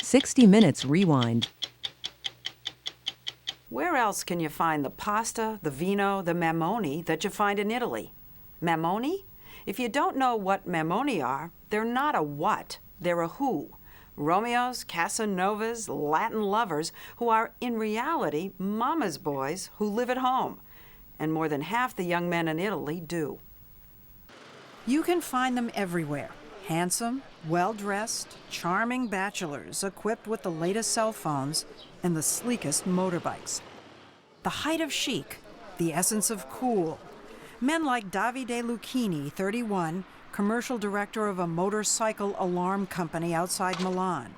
60 Minutes Rewind. Where else can you find the pasta, the vino, the Mammoni that you find in Italy? Mammoni? If you don't know what Mammoni are, they're not a what, they're a who. Romeos, Casanovas, Latin lovers who are in reality mama's boys who live at home. And more than half the young men in Italy do. You can find them everywhere. Handsome, well-dressed, charming bachelors equipped with the latest cell phones and the sleekest motorbikes. The height of chic, the essence of cool. Men like Davide Lucchini, 31, commercial director of a motorcycle alarm company outside Milan.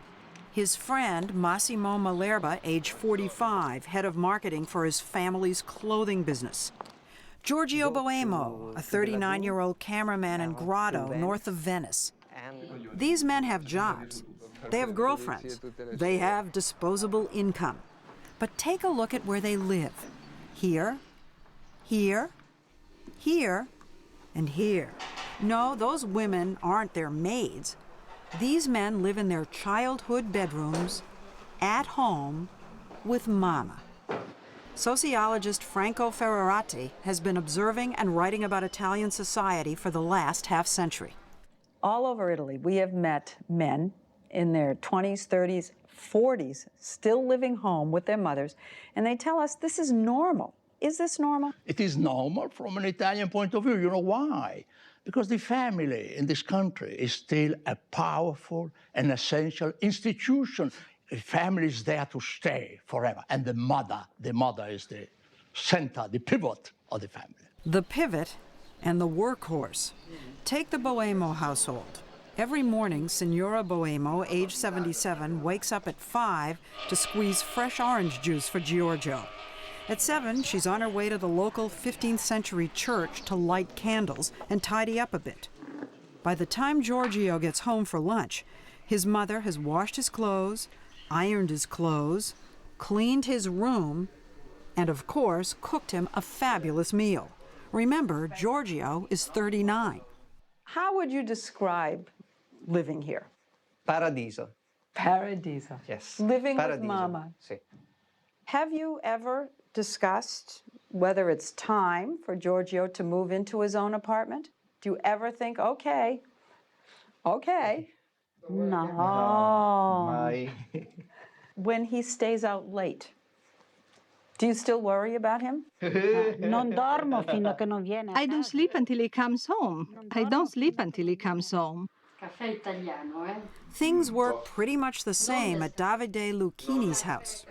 His friend, Massimo Malerba, age 45, head of marketing for his family's clothing business. Giorgio Boemo, a 39-year-old cameraman in Grotto, north of Venice. These men have jobs. They have girlfriends. They have disposable income. But take a look at where they live. Here, here, here, and here. No, those women aren't their maids. These men live in their childhood bedrooms, at home, with mama. Sociologist Franco Ferrarati has been observing and writing about Italian society for the last half-century. All over Italy, we have met men in their 20s, 30s, 40s, still living home with their mothers, and they tell us this is normal. Is this normal? It is normal from an Italian point of view. You know why? Because the family in this country is still a powerful and essential institution. The family is there to stay forever. And the mother is the center, the pivot of the family. The pivot and the workhorse. Take the Boemo household. Every morning, Signora Boemo, age 77, wakes up at 5 to squeeze fresh orange juice for Giorgio. At 7, she's on her way to the local 15th century church to light candles and tidy up a bit. By the time Giorgio gets home for lunch, his mother has washed his clothes, ironed his clothes, cleaned his room, and of course, cooked him a fabulous meal. Remember, Giorgio is 39. How would you describe living here? Paradiso. Paradiso. Yes. Living Paradiso. with mama. Sì. Have you ever discussed whether it's time for Giorgio to move into his own apartment? Do you ever think, okay. No. Mai. When he stays out late, do you still worry about him? Non dormo fino a che non viene a I don't casa. sleep until he comes home. I don't sleep until he comes home. Caffè italiano, eh? Things work pretty much the same at Davide Lucchini's house.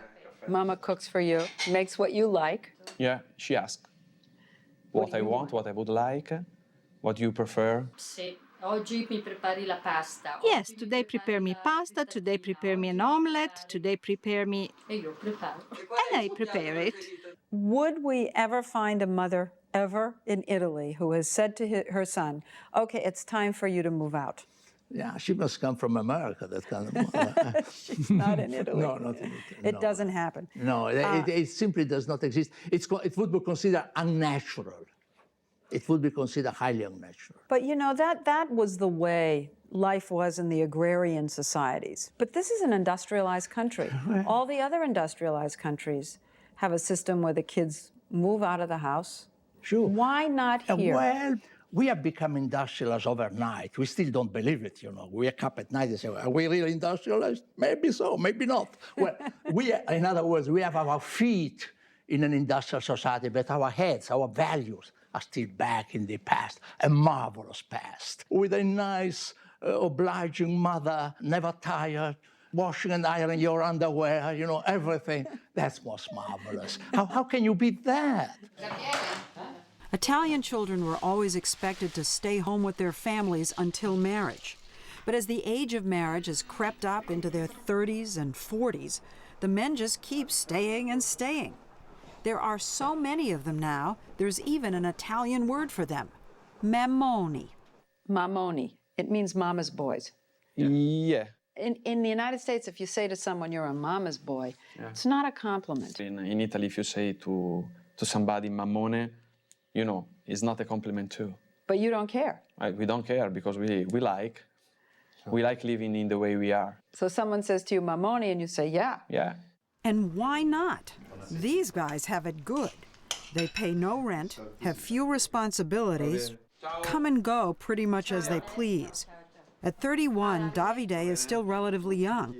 Mama cooks for you, makes what you like. Yeah, she asks what I want, what I would like, what you prefer. Sì. Oggi mi prepari la pasta. Yes, today prepare me pasta, today prepare me an omelette, today prepare me... E io preparo. And I prepare it. Would we ever find a mother, ever, in Italy who has said to her son, okay, it's time for you to move out? Yeah, she must come from America, that kind of... She's not in Italy. No, not in Italy. It doesn't happen. No, it simply does not exist. It would be considered unnatural. It would be considered highly unnatural. But you know, that was the way life was in the agrarian societies. But this is an industrialized country. All the other industrialized countries have a system where the kids move out of the house. Sure. Why not here? Well, we have become industrialized overnight. We still don't believe it, you know. We wake up at night and say, are we really industrialized? Maybe so, maybe not. Well, in other words, we have our feet in an industrial society, but our heads, our values are still back in the past, a marvelous past, with a nice, obliging mother, never tired, washing and ironing your underwear, you know, everything. That's what's marvelous. How can you beat that? Italian children were always expected to stay home with their families until marriage. But as the age of marriage has crept up into their 30s and 40s, the men just keep staying and staying. There are so many of them now, there's even an Italian word for them, Mammoni. Mammoni. It means mama's boys. Yeah. In the United States, if you say to someone you're a mama's boy, it's not a compliment. In Italy, if you say to somebody Mammone, you know, it's not a compliment too. But you don't care. We don't care because we like. We like living in the way we are. So someone says to you, Mammoni, and you say, yeah. Yeah. And why not? These guys have it good. They pay no rent, have few responsibilities, come and go pretty much as they please. At 31, Davide is still relatively young.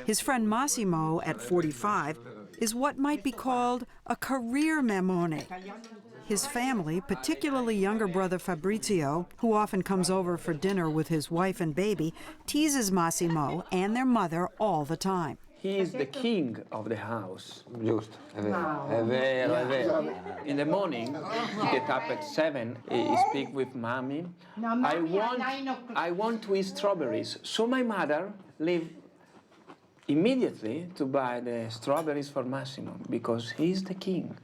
His friend Massimo, at 45, is what might be called a career Mammoni. His family, particularly younger brother Fabrizio, who often comes over for dinner with his wife and baby, teases Massimo and their mother all the time. He is the king of the house. Giusto, è vero. È vero, è vero. In the morning, get up at 7, speak with mommy. I want to eat strawberries. So my mother leave immediately to buy the strawberries for Massimo because he's the king.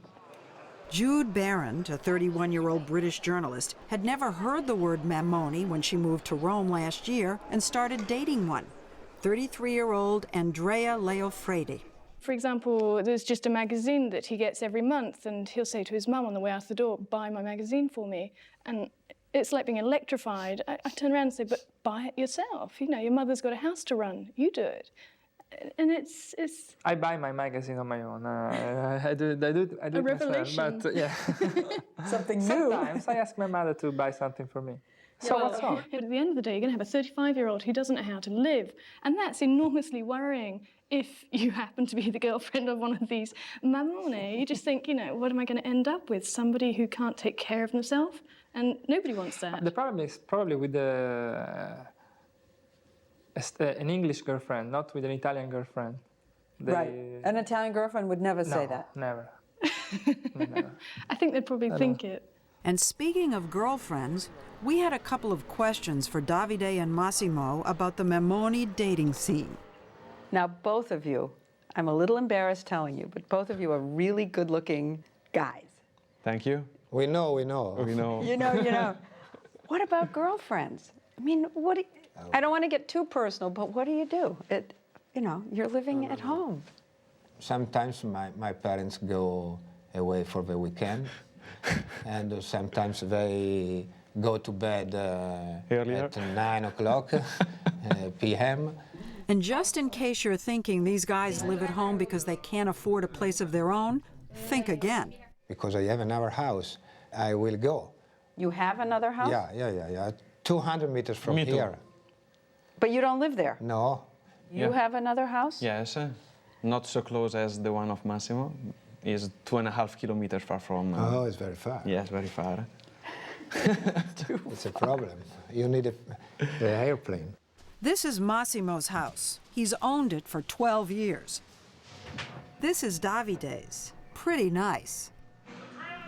Jude Barrett, a 31-year-old British journalist, had never heard the word Mammoni when she moved to Rome last year and started dating one. 33-year-old Andrea Leofredi. For example, there's just a magazine that he gets every month, and he'll say to his mum on the way out the door, buy my magazine for me. And it's like being electrified. I turn around and say, but buy it yourself. You know, your mother's got a house to run. You do it. And it's... I buy my magazine on my own. I do it myself, but yeah. Something new. Sometimes I ask my mother to buy something for me. So what's wrong? But at the end of the day, you're going to have a 35-year-old who doesn't know how to live. And that's enormously worrying if you happen to be the girlfriend of one of these Mammoni. You just think, you know, what am I going to end up with? Somebody who can't take care of themselves? And nobody wants that. The problem is probably with an English girlfriend, not with an Italian girlfriend. Right. An Italian girlfriend would never say that. Never. Never. I think they'd probably think it. And speaking of girlfriends, we had a couple of questions for Davide and Massimo about the Mammoni dating scene. Now, both of you, I'm a little embarrassed telling you, but both of you are really good-looking guys. Thank you. We know. We know. You know. What about girlfriends? I mean, I don't want to get too personal, but what do you do? You're living at home. Sometimes my parents go away for the weekend, and sometimes they go to bed at 9 o'clock p.m. And just in case you're thinking these guys live at home because they can't afford a place of their own, think again. Because I have another house, I will go. You have another house? Yeah. 200 meters from Me too. here. But you don't live there? No. You have another house? Yes, not so close as the one of Massimo. It's 2.5 kilometers far from... Oh, it's very far. Yes, very far. It's a problem. You need the airplane. This is Massimo's house. He's owned it for 12 years. This is Davide's. Pretty nice.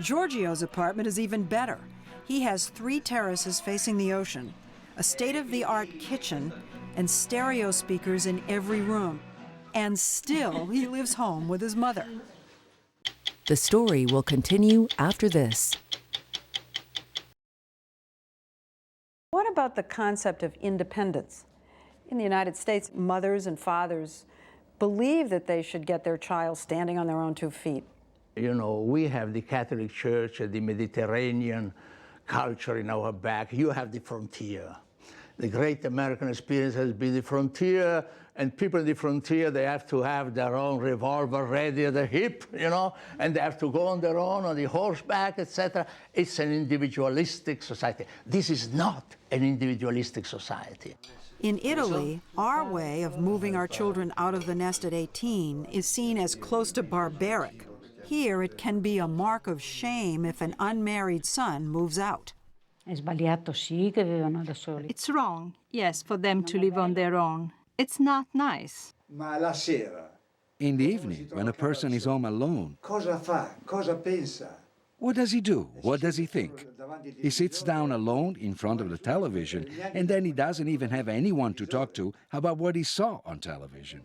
Giorgio's apartment is even better. He has 3 terraces facing the ocean, a state-of-the-art kitchen, and stereo speakers in every room. And still, he lives home with his mother. The story will continue after this. What about the concept of independence? In the United States, mothers and fathers believe that they should get their child standing on their own 2 feet. You know, we have the Catholic Church, the Mediterranean culture in our back. You have the frontier. The great American experience has been the frontier, and people in the frontier, they have to have their own revolver ready at the hip, and they have to go on their own, on the horseback, etc. It's an individualistic society. This is not an individualistic society. In Italy, our way of moving our children out of the nest at 18 is seen as close to barbaric. Here, it can be a mark of shame if an unmarried son moves out. It's wrong, yes, for them to live on their own. It's not nice. In the evening, when a person is home alone, what does he do? What does he think? He sits down alone in front of the television, and then he doesn't even have anyone to talk to about what he saw on television.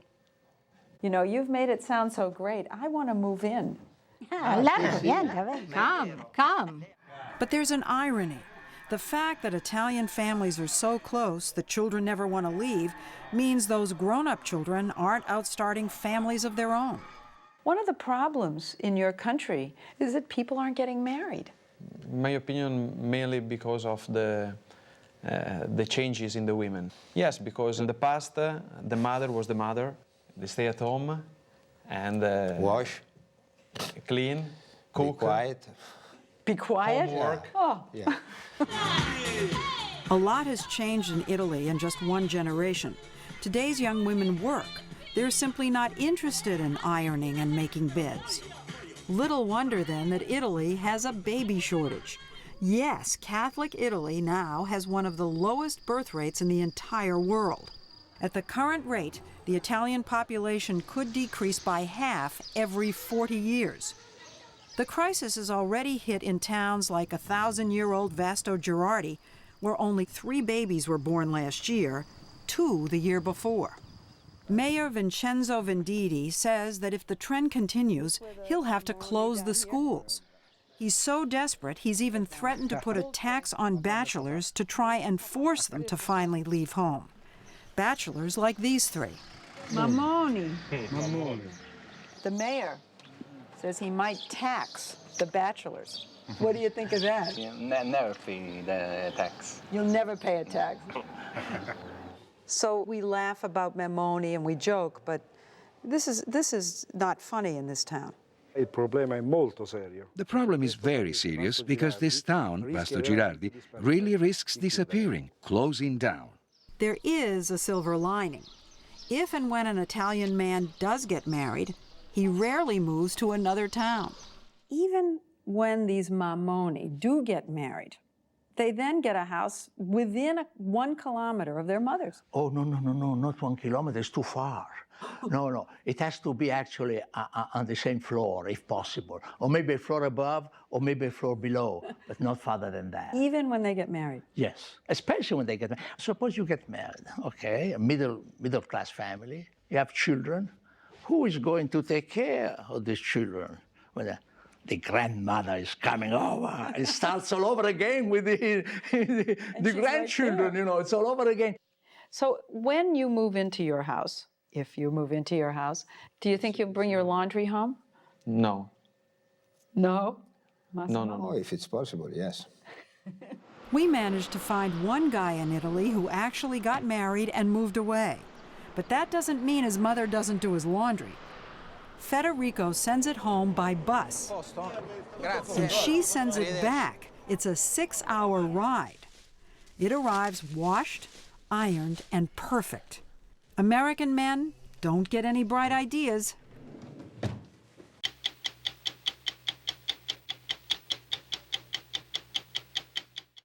You know, you've made it sound so great. I want to move in. Come. But there's an irony. The fact that Italian families are so close that children never want to leave means those grown-up children aren't out starting families of their own. One of the problems in your country is that people aren't getting married. In my opinion, mainly because of the the changes in the women. Yes, because in the past, the mother was the mother. They stay at home and wash, clean, cook. Be quiet. Be quiet? Homework. Oh. Yeah. A lot has changed in Italy in just one generation. Today's young women work. They're simply not interested in ironing and making beds. Little wonder then that Italy has a baby shortage. Yes, Catholic Italy now has one of the lowest birth rates in the entire world. At the current rate, the Italian population could decrease by half every 40 years. The crisis is already hit in towns like 1,000-year-old Vasto Girardi, where only 3 babies were born last year, 2 the year before. Mayor Vincenzo Venditti says that if the trend continues, he'll have to close the schools. He's so desperate, he's even threatened to put a tax on bachelors to try and force them to finally leave home. Bachelors like these 3. Mammoni. The mayor says he might tax the bachelors. What do you think of that? Never pay the tax. You'll never pay a tax. So we laugh about Mammoni and we joke, but this is not funny in this town. The problem is very serious because this town, Vasto Girardi, really risks disappearing, closing down. There is a silver lining. If and when an Italian man does get married, he rarely moves to another town. Even when these Mammoni do get married, they then get a house within 1 kilometer of their mother's. Oh, no, not 1 kilometer, it's too far. No, it has to be actually on the same floor, if possible. Or maybe a floor above, or maybe a floor below, but not farther than that. Even when they get married? Yes, especially when they get married. Suppose you get married, okay, a middle-class family, you have children. Who is going to take care of these children when the grandmother is coming over? It starts all over again with the grandchildren, right, you know, it's all over again. So when you move into your house, if you move into your house, do you think you'll bring your laundry home? No. No? No. Oh, if it's possible, yes. We managed to find one guy in Italy who actually got married and moved away. But that doesn't mean his mother doesn't do his laundry. Federico sends it home by bus. And she sends it back. It's a 6-hour ride. It arrives washed, ironed, and perfect. American men don't get any bright ideas.